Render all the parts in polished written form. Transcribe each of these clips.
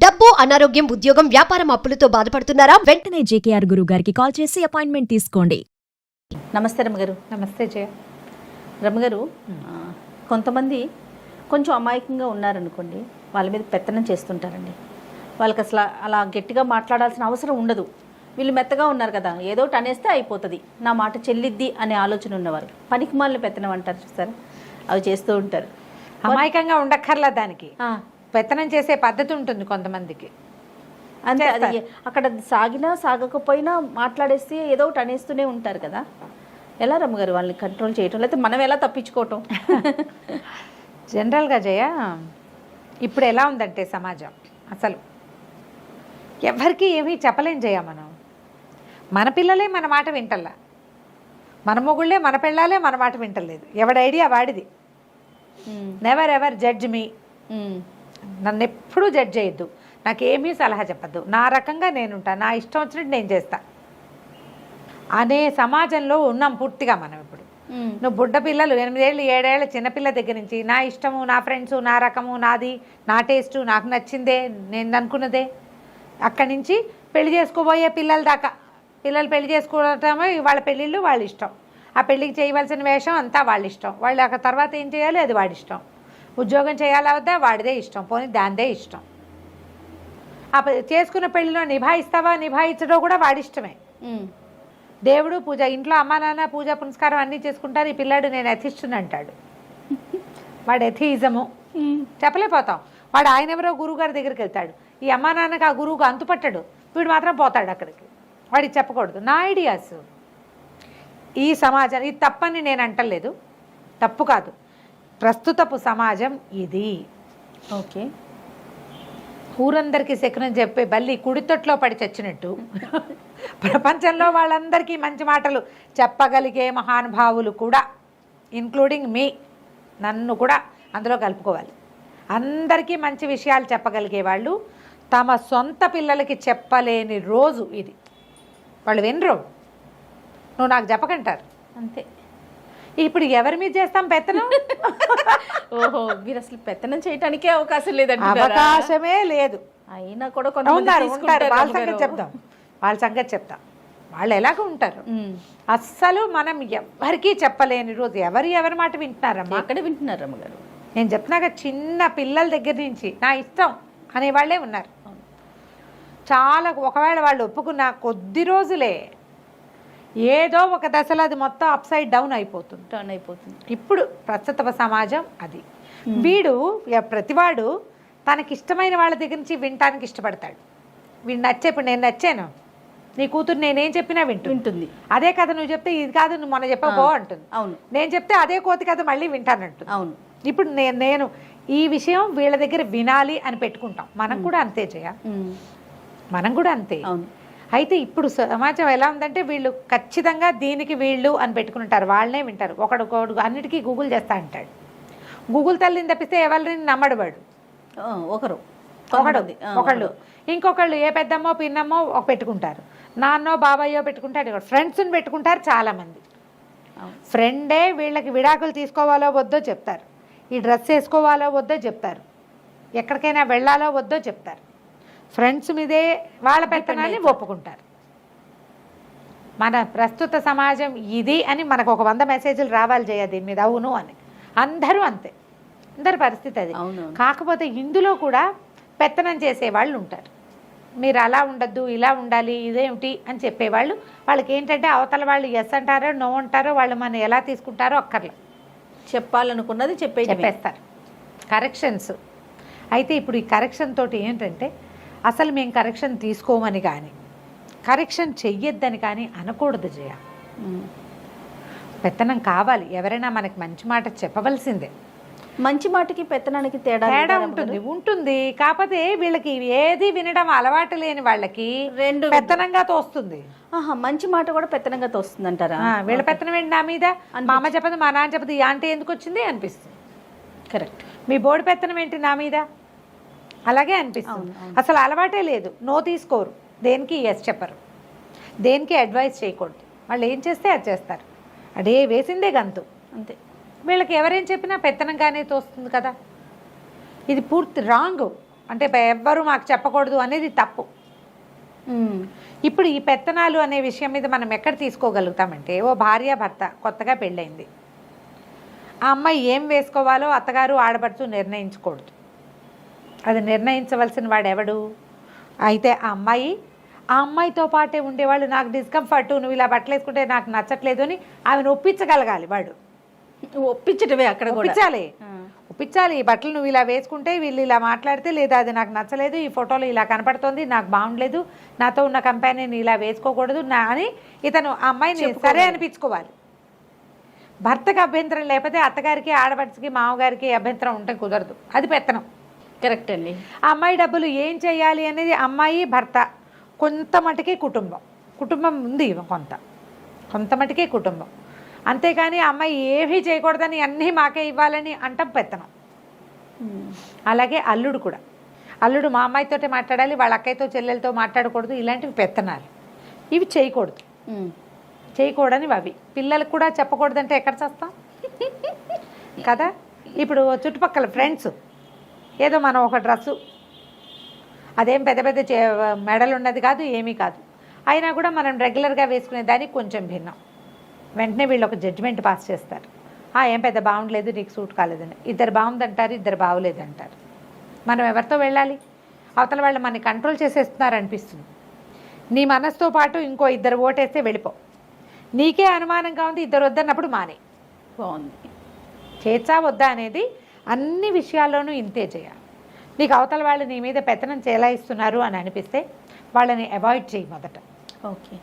డబ్బు, అనారోగ్యం, ఉద్యోగం, వ్యాపారం అప్పులతో బాధపడుతున్నారా? వెంటనే జేకేఆర్ గురువు గారికి కాల్ చేసి అపాయింట్మెంట్ తీసుకోండి. నమస్తే రమ్మగారు. నమస్తే జయ. రమ్మగారు, కొంతమంది కొంచెం అమాయకంగా ఉన్నారనుకోండి, వాళ్ళ మీద పెత్తనం చేస్తుంటారండి. వాళ్ళకి అసలు అలా గట్టిగా మాట్లాడాల్సిన అవసరం ఉండదు. వీళ్ళు మెత్తగా ఉన్నారు కదా, ఏదో ఒకటి అనేస్తే అయిపోతుంది, నా మాట చెల్లిద్ది అనే ఆలోచన ఉన్నవారు పనికిమాలిన పెత్తనం అంటారు చూసారా, అవి చేస్తూ ఉంటారు. అమాయకంగా ఉండక్కర్లా, దానికి పెత్తనం చేసే పద్ధతి ఉంటుంది కొంతమందికి. అంతే, అది అక్కడ సాగినా సాగకపోయినా మాట్లాడేసి ఏదో ఒకటి అనేస్తూనే ఉంటారు కదా. ఎలా రమ్మగారు వాళ్ళని కంట్రోల్ చేయటం, లేకపోతే మనం ఎలా తప్పించుకోవటం? జనరల్గా జయ, ఇప్పుడు ఎలా ఉందంటే సమాజం, అసలు ఎవరికి ఏమీ చెప్పలేం జయ. మన పిల్లలే మన మాట వింటల్లా, మన మొగుళ్ళే మన పిల్లలే మన మాట వింటలేదు. ఎవడి ఐడియా వాడిది. Never ever judge me. నన్ను ఎప్పుడూ జడ్జ్ చేయొద్దు, నాకేమీ సలహా చెప్పద్దు, నా రకంగా నేనుంటాను, నా ఇష్టం వచ్చినట్టు నేను చేస్తా అనే సమాజంలో ఉన్నాం పూర్తిగా మనం ఇప్పుడు. నువ్వు బుడ్డ పిల్లలు 8 ఏళ్ళు 7 ఏళ్ళ చిన్నపిల్ల దగ్గర నుంచి నా ఇష్టము, నా ఫ్రెండ్స్, నా రకము, నాది, నా టేస్టు, నాకు నచ్చిందే, నేను అనుకున్నదే, అక్కడి నుంచి పెళ్లి చేసుకోబోయే పిల్లల దాకా. పిల్లలు పెళ్లి చేసుకోవటమే వాళ్ళ పెళ్ళిళ్ళు, వాళ్ళ ఇష్టం. ఆ పెళ్ళికి చేయవలసిన వేషం అంతా వాళ్ళ ఇష్టం. వాళ్ళు ఆ తర్వాత ఏం చేయాలి అది వాడి ఇష్టం. ఉద్యోగం చేయాలా వద్దా వాడిదే ఇష్టం, పోనీ దాందే ఇష్టం. ఆ చేసుకున్న పెళ్ళిలో నిభాయిస్తావా నిభాయించడో కూడా వాడి ఇష్టమే. దేవుడు పూజ, ఇంట్లో అమ్మా నాన్న పూజ పునస్కారం అన్నీ చేసుకుంటారు. ఈ పిల్లాడు నేను ఎథిస్టుని అంటాడు. వాడు ఎథియిజము చెప్పలేకపోతాం. వాడు ఆయన ఎవరో గురువు గారి దగ్గరికి వెళ్తాడు. ఈ అమ్మా నాన్నకి ఆ గురువుకు అంతుపట్టాడు, వీడు మాత్రం పోతాడు అక్కడికి. వాడికి చెప్పకూడదు. నా ఐడియాస్ ఈ సమాజం, ఇది తప్పని నేను అంటలేదు, తప్పు కాదు, ప్రస్తుతపు సమాజం ఇది. ఓకే, ఊరందరికీ శకునం చెప్పే బల్లి కుడితొట్లో పడి చచ్చినట్టు ప్రపంచంలో వాళ్ళందరికీ మంచి మాటలు చెప్పగలిగే మహానుభావులు కూడా, ఇంక్లూడింగ్ మీ, నన్ను కూడా అందులో కలుపుకోవాలి. అందరికీ మంచి విషయాలు చెప్పగలిగే వాళ్ళు తమ సొంత పిల్లలకి చెప్పలేని రోజు ఇది. వాళ్ళు వినరు, నువ్వు నాకు చెప్పకంటారు, అంతే. ఇప్పుడు ఎవరి మీద చేస్తాం పెత్తనం? ఓహో, మీరు అసలు పెత్తనం చేయటానికే అవకాశం లేదండి. అవకాశమే లేదు. అయినా కూడా ఉంటారు. వాళ్ళ సంగతి చెప్తాం, వాళ్ళ సంగతి చెప్తాం. వాళ్ళు ఎలాగ ఉంటారు, అస్సలు మనం ఎవరికీ చెప్పలేని రోజు. ఎవరి మాట వింటున్నారమ్మా? ఎక్కడ వింటున్నారు అమ్మగారు? నేను చెప్తున్నాక చిన్న పిల్లల దగ్గర నుంచి నా ఇష్టం అనేవాళ్లే ఉన్నారు చాలా. ఒకవేళ వాళ్ళు ఒప్పుకున్న కొద్ది రోజులే, ఏదో ఒక దశలో అది మొత్తం అప్సైడ్ డౌన్ అయిపోతుంది, టర్న్ అయిపోతుంది. ఇప్పుడు ప్రస్తుత సమాజం అది. వీడు ప్రతివాడు తనకిష్టమైన వాళ్ళ దగ్గర నుంచి వినటానికి ఇష్టపడతాడు. వీడు నచ్చే, ఇప్పుడు నేను నచ్చాను, నీ కూతురు నేనేం చెప్పినా వింటుంది. అదే కథ నువ్వు చెప్తే ఇది కాదు నువ్వు మొన్న చెప్పబో అంటుంది. అవును, నేను చెప్తే అదే కోతి కథ మళ్ళీ వింటానంటుంది. అవును. ఇప్పుడు నేను ఈ విషయం వీళ్ళ దగ్గర వినాలి అని పెట్టుకుంటాం. మనం కూడా అంతే చేయ, మనం కూడా అంతే. అవును. అయితే ఇప్పుడు సమాజం ఎలా ఉందంటే వీళ్ళు ఖచ్చితంగా దీనికి వీళ్ళు అని పెట్టుకుంటారు, వాళ్ళనే వింటారు. ఒకడు అన్నిటికీ గూగుల్ చేస్తా అంటాడు. గూగుల్ తల్లిని తప్పిస్తే ఎవరిని నమ్మడు వాడు. ఒకళ్ళు ఇంకొకళ్ళు ఏ పెద్దమ్మో పిన్నమ్మో పెట్టుకుంటారు, నాన్నో బాబాయ్యో పెట్టుకుంటారు, ఫ్రెండ్స్ని పెట్టుకుంటారు చాలామంది. ఫ్రెండే వీళ్ళకి విడాకులు తీసుకోవాలో వద్దో చెప్తారు, ఈ డ్రెస్ వేసుకోవాలో వద్దో చెప్తారు, ఎక్కడికైనా వెళ్ళాలో వద్దో చెప్తారు. ఫ్రెండ్స్ మీదే వాళ్ళ పెత్తనాన్ని ఒప్పుకుంటారు. మన ప్రస్తుత సమాజం ఇది అని మనకు ఒక 100 మెసేజ్లు రావాలి చేయ దీని మీద, అవును అని. అందరూ అంతే, అందరి పరిస్థితి అది. కాకపోతే ఇందులో కూడా పెత్తనం చేసేవాళ్ళు ఉంటారు. మీరు అలా ఉండద్దు, ఇలా ఉండాలి, ఇదేమిటి అని చెప్పేవాళ్ళు. వాళ్ళకి ఏంటంటే అవతల వాళ్ళు ఎస్ అంటారో నో అంటారో, వాళ్ళు మనం ఎలా తీసుకుంటారో అక్కర్లే, చెప్పాలనుకున్నది చెప్పేస్తారు. కరెక్షన్స్. అయితే ఇప్పుడు ఈ కరెక్షన్ తోటి ఏంటంటే, అసలు మేము కరెక్షన్ తీసుకోమని కానీ కరెక్షన్ చెయ్యొద్దని కానీ అనకూడదు జయ. పెత్తనం కావాలి, ఎవరైనా మనకి మంచి మాట చెప్పవలసిందే. మంచి మాటకి పెత్తనానికి తేడా ఉంటుంది. కాకపోతే వీళ్ళకి ఏది వినడం అలవాటు లేని వాళ్ళకి రెండు పెత్తనంగా తోస్తుంది. మంచి మాట కూడా పెత్తనంగా తోస్తుంది అంటారా? వీళ్ళ పెత్తనం ఏంటి నా మీద, మా అమ్మ చెప్పదు, మా నాన్న చెప్పదు, ఈ ఆంటీ ఎందుకు వచ్చింది అనిపిస్తుంది. కరెక్ట్. మీ బోర్డు పెత్తనం ఏంటి నా మీద, అలాగే అనిపిస్తుంది. అసలు అలవాటే లేదు, నో తీసుకోరు, దేనికి ఎస్ చెప్పరు, దేనికి అడ్వైస్ చేయకూడదు. వాళ్ళు ఏం చేస్తే అది చేస్తారు, అదే వేసిందే గంతు అంతే. వీళ్ళకి ఎవరేం చెప్పినా పెత్తనంగానే తోస్తుంది కదా. ఇది పూర్తి రాంగ్. అంటే ఎవ్వరూ మాకు చెప్పకూడదు అనేది తప్పు. ఇప్పుడు ఈ పెత్తనాలు అనే విషయం మీద మనం ఎక్కడ తీసుకోగలుగుతామంటే, ఓ భార్య భర్త కొత్తగా పెళ్ళైంది, ఆ అమ్మాయి ఏం వేసుకోవాలో అత్తగారు ఆడపడుచు నిర్ణయించకూడదు. అది నిర్ణయించవలసిన వాడు ఎవడు? అయితే ఆ అమ్మాయితో పాటే ఉండేవాళ్ళు, నాకు డిస్కంఫర్ట్, నువ్వు ఇలా బట్టలు వేసుకుంటే నాకు నచ్చట్లేదు అని ఆమెను ఒప్పించగలగాలి. వాడు ఒప్పించటమే అక్కడ ఒప్పించాలి. ఈ బట్టలు నువ్వు ఇలా వేసుకుంటే వీళ్ళు ఇలా మాట్లాడితే, లేదా అది నాకు నచ్చలేదు, ఈ ఫోటోలో ఇలా కనపడుతోంది, నాకు బాగుండలేదు, నాతో ఉన్న కంపెనీని ఇలా వేసుకోకూడదు అని ఇతను ఆ అమ్మాయిని సరే అనిపించుకోవాలి. భర్తకు అభ్యంతరం లేకపోతే అత్తగారికి, ఆడపడికి, మామగారికి అభ్యంతరం ఉంటే కుదరదు. అది పెత్తనం. కరెక్ట్ అండి. ఆ అమ్మాయి డబ్బులు ఏం చేయాలి అనేది అమ్మాయి భర్త, కొంత మటుకే కుటుంబం ఉంది, కొంత మటుకే కుటుంబం. అంతేకాని అమ్మాయి ఏమీ చేయకూడదని అన్నీ మాకే ఇవ్వాలని అంటాం పెత్తనం. అలాగే అల్లుడు కూడా, అల్లుడు మా అమ్మాయితోటే మాట్లాడాలి, వాళ్ళ అక్కయ్యతో చెల్లెలతో మాట్లాడకూడదు, ఇలాంటివి పెత్తనాలు. ఇవి చేయకూడని అవి. పిల్లలకు కూడా చెప్పకూడదంటే ఎక్కడ చేస్తాం కదా. ఇప్పుడు చుట్టుపక్కల ఫ్రెండ్స్, ఏదో మనం ఒక డ్రెస్సు, అదేం పెద్ద మెడలు ఉన్నది కాదు, ఏమీ కాదు, అయినా కూడా మనం రెగ్యులర్గా వేసుకునే దానికి కొంచెం భిన్నం. వెంటనే వీళ్ళు ఒక జడ్జిమెంట్ పాస్ చేస్తారు, ఏం పెద్ద బాగుండలేదు, నీకు సూట్ కాలేదని. ఇద్దరు బాగుందంటారు, ఇద్దరు బాగోలేదంటారు. మనం ఎవరితో వెళ్ళాలి? అవతల వాళ్ళు మనని కంట్రోల్ చేసేస్తున్నారు అనిపిస్తుంది. నీ మనసుతో పాటు ఇంకో ఇద్దరు ఓటేస్తే వెళ్ళిపో. నీకే అనుమానంగా ఉంది, ఇద్దరు వద్దన్నప్పుడు మానే. బాగుంది. చేర్చా వద్దా అనేది అన్ని విషయాల్లోనూ ఇంతే చేయాలి. నీకు అవతల వాళ్ళు నీ మీద పెత్తనం చేలాయిస్తున్నారు అని అనిపిస్తే వాళ్ళని అవాయిడ్ చేయి మొదట. ఓకే.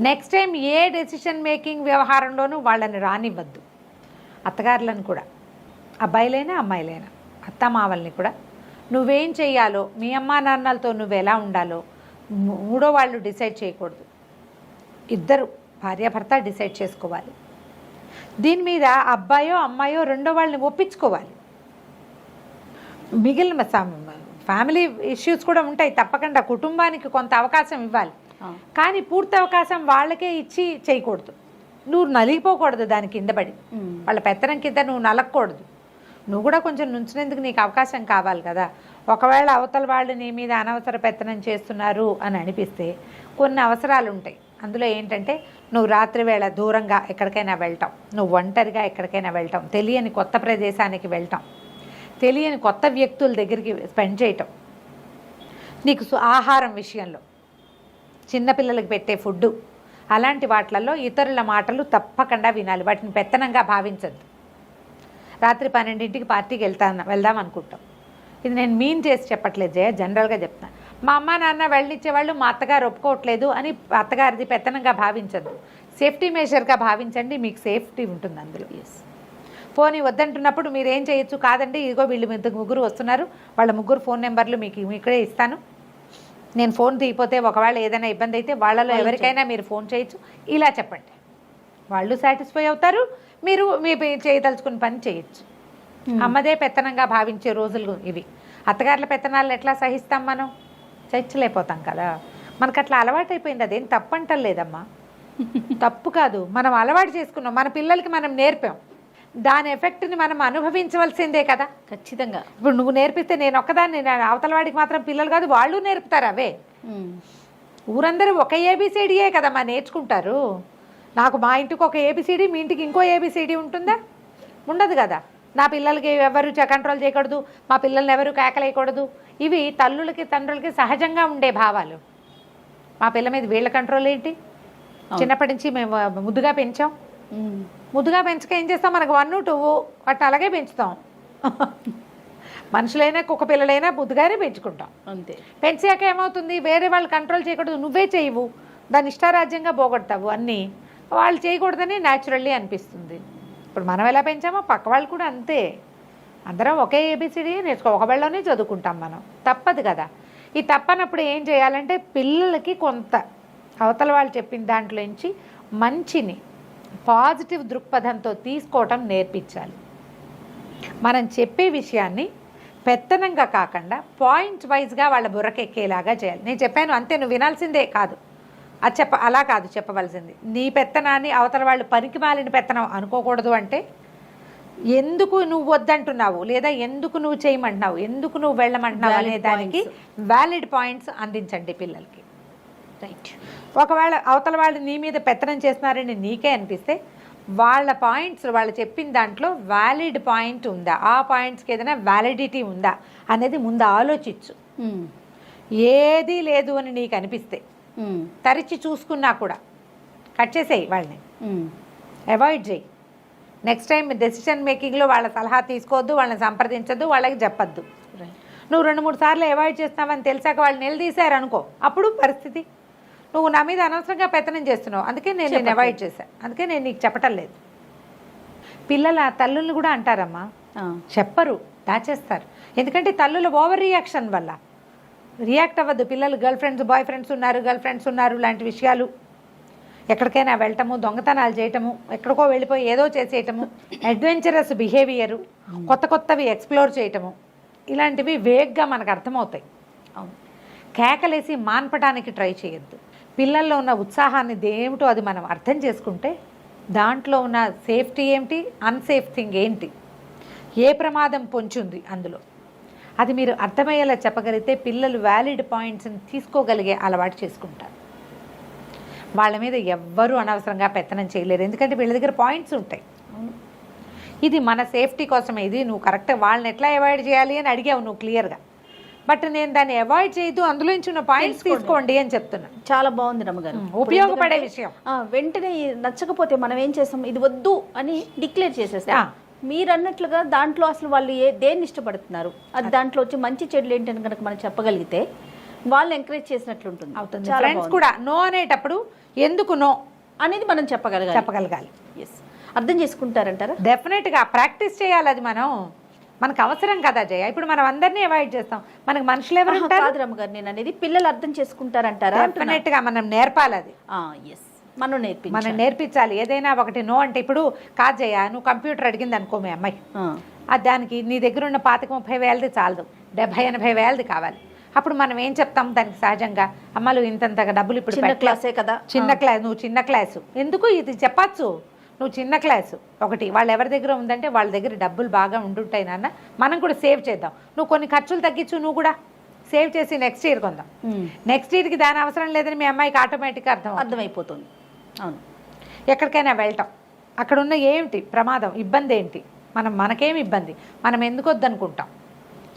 నెక్స్ట్ టైం ఏ డెసిషన్ మేకింగ్ వ్యవహారంలోనూ వాళ్ళని రానివ్వద్దు. అత్తగారులను కూడా, అబ్బాయిలైనా అమ్మాయిలైనా, అత్తమావల్ని కూడా నువ్వేం చెయ్యాలో, మీ అమ్మా నాన్నలతో నువ్వు ఎలా ఉండాలో మూడో వాళ్ళు డిసైడ్ చేయకూడదు. ఇద్దరు భార్యాభర్త డిసైడ్ చేసుకోవాలి. దీని మీద అబ్బాయో అమ్మాయో రెండో వాళ్ళని ఒప్పించుకోవాలి. మిగిలిన ఫ్యామిలీ ఇష్యూస్ కూడా ఉంటాయి తప్పకుండా, కుటుంబానికి కొంత అవకాశం ఇవ్వాలి. కానీ పూర్తి అవకాశం వాళ్ళకే ఇచ్చి చేయకూడదు. నువ్వు నలిగిపోకూడదు దాని కింద పడి, వాళ్ళ పెత్తనం కింద నువ్వు నలగకూడదు. నువ్వు కూడా కొంచెం నుంచినందుకు నీకు అవకాశం కావాలి కదా. ఒకవేళ అవతల వాళ్ళు నీ మీద అనవసర పెత్తనం చేస్తున్నారు అని అనిపిస్తే కొన్ని అవసరాలు ఉంటాయి. అందులో ఏంటంటే, నువ్వు రాత్రి వేళ దూరంగా ఎక్కడికైనా వెళ్ళటం, నువ్వు ఒంటరిగా ఎక్కడికైనా వెళ్ళటం, తెలియని కొత్త ప్రదేశానికి వెళ్ళటం, తెలియని కొత్త వ్యక్తుల దగ్గరికి స్పెండ్ చేయటం, నీకు ఆహారం విషయంలో, చిన్నపిల్లలకు పెట్టే ఫుడ్డు, అలాంటి వాటిలలో ఇతరుల మాటలు తప్పకుండా వినాలి. వాటిని పెత్తనంగా భావించద్దు. రాత్రి 12ంటికి పార్టీకి వెళ్దాం అనుకుంటాం. ఇది నేను మీన్ చేసి చెప్పట్లేదు జయ, జనరల్గా చెప్తాను. మా అమ్మ నాన్న వెళ్ళనిచ్చేవాళ్ళు, మా అత్తగారు ఒప్పుకోవట్లేదు అని అత్తగారిది పెత్తనంగా భావించద్దు. సేఫ్టీ మెజర్గా భావించండి, మీకు సేఫ్టీ ఉంటుంది అందులో. ఫోన్ వద్దంటున్నప్పుడు మీరు ఏం చేయొచ్చు, కాదండి ఇదిగో వీళ్ళు ముగ్గురు వస్తున్నారు, వాళ్ళ ముగ్గురు ఫోన్ నెంబర్లు మీకు ఇక్కడే ఇస్తాను, నేను ఫోన్ తీయపోతే ఒకవేళ ఏదైనా ఇబ్బంది అయితే వాళ్ళలో ఎవరికైనా మీరు ఫోన్ చేయొచ్చు, ఇలా చెప్పండి. వాళ్ళు సాటిస్ఫై అవుతారు, మీరు మీ చేయదలుచుకున్న పని చేయొచ్చు. అమ్మదే పెత్తనంగా భావించే రోజులు ఇవి. అత్తగారుల పెత్తనాలు ఎట్లా సహిస్తాం మనం? చచ్చలేకపోతాం కదా. మనకు అట్లా అలవాటు అయిపోయింది. అదేం తప్పంటలేదమ్మా, తప్పు కాదు, మనం అలవాటు చేసుకున్నాం, మన పిల్లలకి మనం నేర్పాం. దాని ఎఫెక్ట్ని మనం అనుభవించవలసిందే కదా. ఖచ్చితంగా. ఇప్పుడు నువ్వు నేర్పిస్తే నేను ఒక్కదాన్ని, అవతల వాడికి మాత్రం పిల్లలు కాదు, వాళ్ళు నేర్పుతారు అవే. ఊరందరూ ఒక ఏబిసిడియే కదమ్మా నేర్చుకుంటారు. నాకు మా ఇంటికి ఒక ఏబిసిడి, మీ ఇంటికి ఇంకో ఏబిసిడి ఉంటుందా? ఉండదు కదా. నా పిల్లలకి ఎవరు కంట్రోల్ చేయకూడదు, మా పిల్లల్ని ఎవరు కేకలేయకూడదు, ఇవి తల్లులకి తండ్రులకి సహజంగా ఉండే భావాలు. మా పిల్ల మీద వీళ్ళ కంట్రోల్ ఏంటి? చిన్నప్పటి నుంచి మేము ముద్దుగా పెంచాం. ముద్దుగా పెంచక ఏం చేస్తాం, మనకు 1, 2 వాటిని అలాగే పెంచుతాం. మనుషులైనా కుక్క పిల్లలైనా ముద్దుగానే పెంచుకుంటాం. అంతే. పెంచాక ఏమవుతుంది, వేరే వాళ్ళు కంట్రోల్ చేయకూడదు, నువ్వే చేయవు, దాన్ని ఇష్టారాజ్యంగా పోగొడతావు. అన్నీ వాళ్ళు చేయకూడదని న్యాచురల్లీ అనిపిస్తుంది. ఇప్పుడు మనం ఎలా పెంచామో పక్క వాళ్ళు కూడా అంతే. అందరం ఒకే ఏబిసిడి ఒకవేళలోనే చదువుకుంటాం మనం, తప్పదు కదా. ఈ తప్పనప్పుడు ఏం చేయాలంటే, పిల్లలకి కొంత అవతల వాళ్ళు చెప్పిన దాంట్లోంచి మంచిని పాజిటివ్ దృక్పథంతో తీసుకోవటం నేర్పించాలి. మనం చెప్పే విషయాన్ని పెత్తనంగా కాకుండా పాయింట్ వైజ్గా వాళ్ళ బుర్రకెక్కేలాగా చేయాలి. నేను చెప్పాను అంతే, నువ్వు వినాల్సిందే కాదు, అది అలా కాదు చెప్పవలసింది. నీ పెత్తనాన్ని అవతల వాళ్ళు పనికి మాలిన పెత్తనం అనుకోకూడదు. అంటే ఎందుకు నువ్వు వద్దంటున్నావు లేదా ఎందుకు నువ్వు చేయమంటున్నావు, ఎందుకు నువ్వు వెళ్ళమంటున్నావు అనే Valid దానికి వ్యాలిడ్ పాయింట్స్ అందించండి పిల్లలకి. రైట్. ఒకవేళ అవతల వాళ్ళు నీ మీద పెత్తనం చేస్తున్నారని నీకే అనిపిస్తే వాళ్ళ పాయింట్స్ వాళ్ళు చెప్పిన దాంట్లో వ్యాలిడ్ పాయింట్ ఉందా, ఆ పాయింట్స్కి ఏదైనా వ్యాలిడిటీ ఉందా అనేది ముందు ఆలోచించు. ఏదీ లేదు అని నీకు అనిపిస్తే తరిచి చూసుకున్నా కూడా కట్ చేసేయి, వాళ్ళని అవాయిడ్ చేయి. నెక్స్ట్ టైం డెసిషన్ మేకింగ్లో వాళ్ళ సలహా తీసుకోవద్దు, వాళ్ళని సంప్రదించద్దు, వాళ్ళకి చెప్పద్దు. నువ్వు 2-3 సార్లు అవాయిడ్ చేస్తున్నావని తెలిసాక వాళ్ళు నిలదీశారు అనుకో, అప్పుడు పరిస్థితి నువ్వు నా మీద అనవసరంగా పెత్తనం చేస్తున్నావు, అందుకే నేను అవాయిడ్ చేశాను, అందుకే నేను నీకు చెప్పటం లేదు. పిల్లల తల్లులు కూడా అంటారమ్మా, చెప్పరు, దాచేస్తారు. ఎందుకంటే తల్లుల ఓవర్ రియాక్షన్ వల్ల రియాక్ట్ అవ్వద్దు. పిల్లలు గర్ల్ ఫ్రెండ్స్ బాయ్ ఫ్రెండ్స్ ఉన్నారు, గర్ల్ ఫ్రెండ్స్ ఉన్నారు లాంటి విషయాలు, ఎక్కడికైనా వెళ్ళటము, దొంగతనాలు చేయటము, ఎక్కడికో వెళ్ళిపోయి ఏదో చేసేయటము, అడ్వెంచరస్ బిహేవియరు, కొత్త కొత్తవి ఎక్స్ప్లోర్ చేయటము, ఇలాంటివి వేగ్గా మనకు అర్థమవుతాయి. అవును, కేకలేసి మాన్పడానికి ట్రై చేయొద్దు. పిల్లల్లో ఉన్న ఉత్సాహాన్ని ఏమిటో అది మనం అర్థం చేసుకుంటే దాంట్లో ఉన్న సేఫ్టీ ఏమిటి, అన్సేఫ్ థింగ్ ఏంటి, ఏ ప్రమాదం పొంచుంది అందులో, అది మీరు అర్థమయ్యేలా చెప్పగలిగితే పిల్లలు వ్యాలిడ్ పాయింట్స్ని తీసుకోగలిగే అలవాటు చేసుకుంటారు. వాళ్ళ మీద ఎవ్వరూ అనవసరంగా పెత్తనం చేయలేరు, ఎందుకంటే వీళ్ళ దగ్గర పాయింట్స్ ఉంటాయి. ఇది మన సేఫ్టీ కోసమే, ఇది నువ్వు కరెక్ట్ వాళ్ళని ఎట్లా అవాయిడ్ చేయాలి అని అడిగావు నువ్వు క్లియర్గా, బట్ నేను దాన్ని అవాయిడ్ చేయదు, అందులో నుంచి ఉన్న పాయింట్స్ తీసుకోండి అని చెప్తున్నాను. చాలా బాగుంది రమ్మగారు, ఉపయోగపడే విషయం. వెంటనే నచ్చకపోతే మనం ఏం చేస్తాం, ఇది వద్దు అని డిక్లేర్ చేసేస్తాం. మీరు అన్నట్లుగా దాంట్లో అసలు వాళ్ళు దేన్ని ఇష్టపడుతున్నారు, అది దాంట్లో వచ్చి మంచి చెడులు ఏంటని కనుక మనం చెప్పగలిగితే వాళ్ళు ఎంకరేజ్ చేసినట్లు ఉంటుంది. ఫ్రెండ్స్ కూడా నో అనేటప్పుడు ఎందుకు నో అనేది మనం చెప్పగలగాలి. ఎస్, అర్థం చేసుకుంటారంటారా? డెఫినెట్గా ప్రాక్టీస్ చేయాలి, అది మనకు అవసరం కదా జయ. ఇప్పుడు మనం అందరినీ అవాయిడ్ చేస్తాం, మనకు మనుషులు ఎవరు కాదు రమ్మగారు, నేను అనేది పిల్లలు అర్థం చేసుకుంటారంటారా? డెఫినెట్గా మనం నేర్పాలి, అది ఎస్ మనం నేర్పించాలి. ఏదైనా ఒకటి నో అంటే, ఇప్పుడు కాదు జయ, నువ్వు కంప్యూటర్ అడిగింది అనుకో మీ అమ్మాయి, దానికి నీ దగ్గర ఉన్న 25-30 వేలది చాలదు, 70-80 వేలది కావాలి. అప్పుడు మనం ఏం చెప్తాం దానికి సహజంగా, అమ్మలు ఇంతంతగా డబ్బులు ఇప్పుడు చిన్న క్లాసే కదా, చిన్న క్లాస్, నువ్వు చిన్న క్లాసు ఎందుకు ఇది చెప్పచ్చు, నువ్వు చిన్న క్లాసు ఒకటి, వాళ్ళు ఎవరి దగ్గర ఉందంటే వాళ్ళ దగ్గర డబ్బులు బాగా ఉండుంటాయి నాన్న, మనం కూడా సేవ్ చేద్దాం, నువ్వు కొన్ని ఖర్చులు తగ్గించు, నువ్వు కూడా సేవ్ చేసి నెక్స్ట్ ఇయర్ కొందాం. నెక్స్ట్ ఇయర్కి దాని అవసరం లేదని మీ అమ్మాయికి ఆటోమేటిక్గా అర్థమైపోతుంది. అవును, ఎక్కడికైనా వెళ్ళటం, అక్కడ ఉన్న ఏంటి ప్రమాదం, ఇబ్బంది ఏంటి, మనకేమి ఇబ్బంది, మనం ఎందుకు వద్దనుకుంటాం,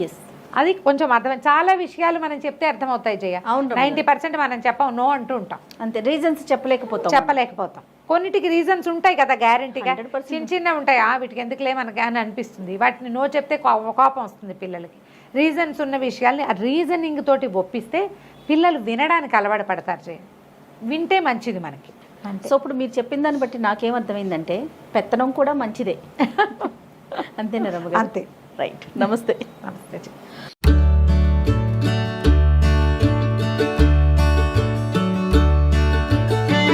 ఎస్ అది కొంచెం అర్థం. చాలా విషయాలు మనం చెప్తే అర్థమవుతాయి జయ. 90% మనం చెప్పం, నో అంటూ ఉంటాం, అంతే. రీజన్స్ చెప్పలేకపోతాం. కొన్నిటికి రీజన్స్ ఉంటాయి కదా గ్యారంటీగా, చిన్న ఉంటాయి, వీటికి ఎందుకులే మనకి అని అనిపిస్తుంది, వాటిని నో చెప్తే కోపం వస్తుంది పిల్లలకి. రీజన్స్ ఉన్న విషయాల్ని ఆ రీజనింగ్ తోటి ఒప్పిస్తే పిల్లలు వినడానికి అలవాటు పడతారు జయ, వింటే మంచిది మనకి. సో ఇప్పుడు మీరు చెప్పిన దాన్ని బట్టి నాకేమర్థమైందంటే పెత్తనం కూడా మంచిదే. అంతేనా రమ్మ? అంతే. రైట్. నమస్తే. నమస్తే.